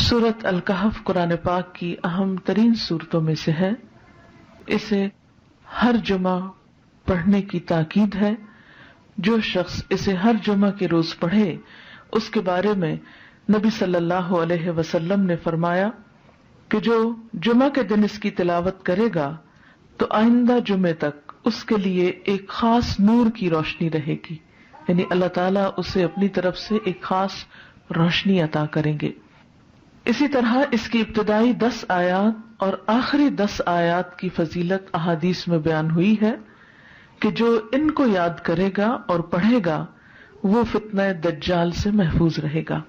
سورۃ الکہف قرآن پاک کی اہم ترین صورتوں میں سے ہے. اسے ہر جمعہ پڑھنے کی تاکید ہے. جو شخص اسے ہر جمعہ کے روز پڑھے اس کے بارے میں نبی صلی اللہ علیہ وسلم نے فرمایا کہ جو جمعہ کے دن اس کی تلاوت کرے گا تو آئندہ جمعے تک اس کے لیے ایک خاص نور کی روشنی رہے گی، یعنی اللہ تعالیٰ اسے اپنی طرف سے ایک خاص روشنی عطا کریں گے. اسی طرح اس کی ابتدائی 10 آیات اور آخری 10 آیات کی فضیلت احادیث میں بیان ہوئی ہے کہ جو ان کو یاد کرے گا اور پڑھے گا وہ فتنہ دجال سے محفوظ رہے گا.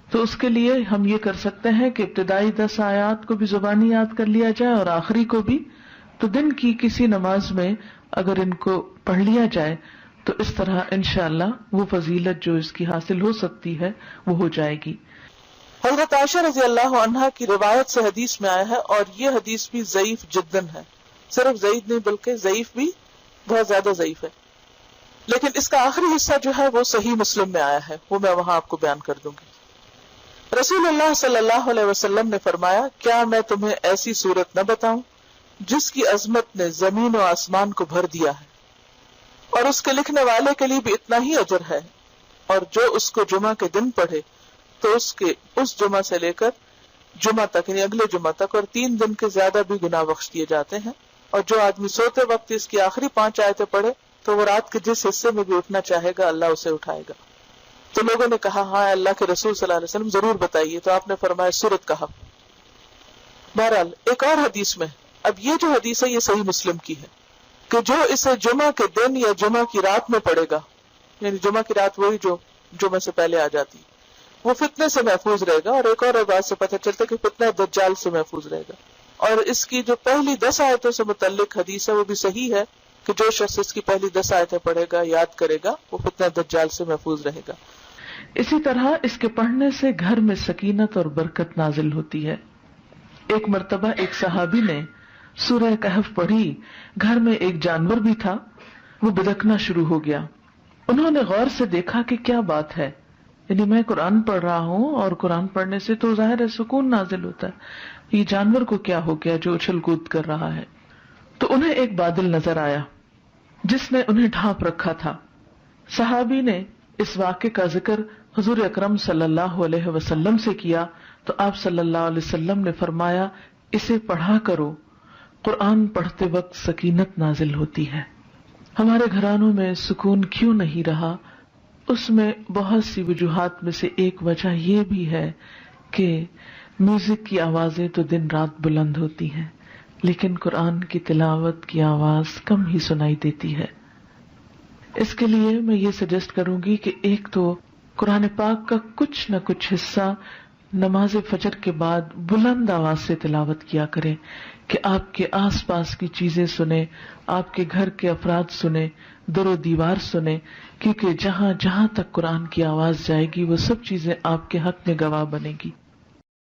تو اس کے لیے ہم یہ کر سکتے ہیں کہ ابتدائی 10 آیات کو بھی زبانی یاد کر لیا جائے اور آخری کو بھی. تو دن کی کسی نماز میں اگر ان کو پڑھ لیا جائے تو اس طرح انشاءاللہ وہ فضیلت جو اس کی حاصل ہو سکتی ہے وہ ہو جائے گی. حضرت عائشہ رضی اللہ عنہا کی روایت سے حدیث میں آیا ہے، اور یہ حدیث بھی ضعیف جداً ہے. صرف ضعیف نہیں بلکہ ضعیف بھی بہت زیادہ ضعیف ہے، لیکن اس کا آخری حصہ جو ہے وہ صحیح مسلم میں آیا ہے، وہ میں وہاں آپ کو بیان کر دوں گی. رسول اللہ صلی اللہ علیہ وسلم نے فرمایا، کیا میں تمہیں ایسی صورت نہ بتاؤں جس کی عظمت نے زمین و آسمان کو بھر دیا ہے، اور اس کے لکھنے والے کے لیے بھی اتنا ہی اجر ہے، اور جو اس کو جمعہ کے دن پڑھے تو اس جمعہ سے لے کر جمعہ تک یعنی اگلے جمعہ تک اور 3 دن کے زیادہ بھی گناہ بخش دیے جاتے ہیں. اور جو آدمی سوتے وقت اس کی آخری 5 آیتیں پڑھے تو وہ رات کے جس حصے میں بھی اٹھنا چاہے گا اللہ اسے اٹھائے گا. تو لوگوں نے کہا ہاں اللہ کے رسول صلی اللہ علیہ وسلم ضرور بتائیے. تو آپ نے فرمایا سورۃ کہف. بہرحال ایک اور حدیث میں، اب یہ جو حدیث ہے یہ صحیح مسلم کی ہے، کہ جو اسے جمعہ کے دن یا جمعہ کی رات میں پڑھے گا، یعنی جمعہ کی رات وہی جو جمعہ سے پہلے آ جاتی، وہ فتنے سے محفوظ رہے گا. اور ایک اور بات سے پتہ چلتا ہے کہ فتنہ دجال سے محفوظ رہے گا. اور اس کی جو پہلی 10 آیتوں سے متعلق حدیث ہے وہ بھی صحیح ہے کہ جو شخص اس کی پہلی 10 آیتیں پڑھے گا، یاد کرے گا، وہ فتنہ دجال سے محفوظ رہے گا. اسی طرح اس کے پڑھنے سے گھر میں سکینت اور برکت نازل ہوتی ہے. ایک مرتبہ ایک صحابی نے سورہ کہف پڑھی. گھر میں ایک جانور بھی تھا، وہ بدکنا شروع ہو گیا. انہوں نے غور سے دیکھا کہ کیا بات ہے، یعنی میں قرآن پڑھ رہا ہوں اور قرآن پڑھنے سے تو ظاہر ہے سکون نازل ہوتا ہے، یہ جانور کو کیا ہو گیا جو اچھل کود کر رہا ہے. تو انہیں ایک بادل نظر آیا جس نے انہیں ڈھانپ رکھا تھا. صحابی نے اس واقعے کا ذکر حضور اکرم صلی اللہ علیہ وسلم سے کیا تو آپ صلی اللہ علیہ وسلم نے فرمایا، اسے پڑھا کرو، قرآن پڑھتے وقت سکینت نازل ہوتی ہے. ہمارے گھرانوں میں سکون کیوں نہیں رہا؟ اس میں بہت سی وجوہات میں سے ایک وجہ یہ بھی ہے کہ میوزک کی آوازیں تو دن رات بلند ہوتی ہیں، لیکن قرآن کی تلاوت کی آواز کم ہی سنائی دیتی ہے. اس کے لیے میں یہ سجیسٹ کروں گی کہ ایک تو قرآن پاک کا کچھ نہ کچھ حصہ نماز فجر کے بعد بلند آواز سے تلاوت کیا کریں کہ آپ کے آس پاس کی چیزیں سنیں، آپ کے گھر کے افراد سنیں، در و دیوار سنیں، کیونکہ جہاں جہاں تک قرآن کی آواز جائے گی وہ سب چیزیں آپ کے حق میں گواہ بنے گی.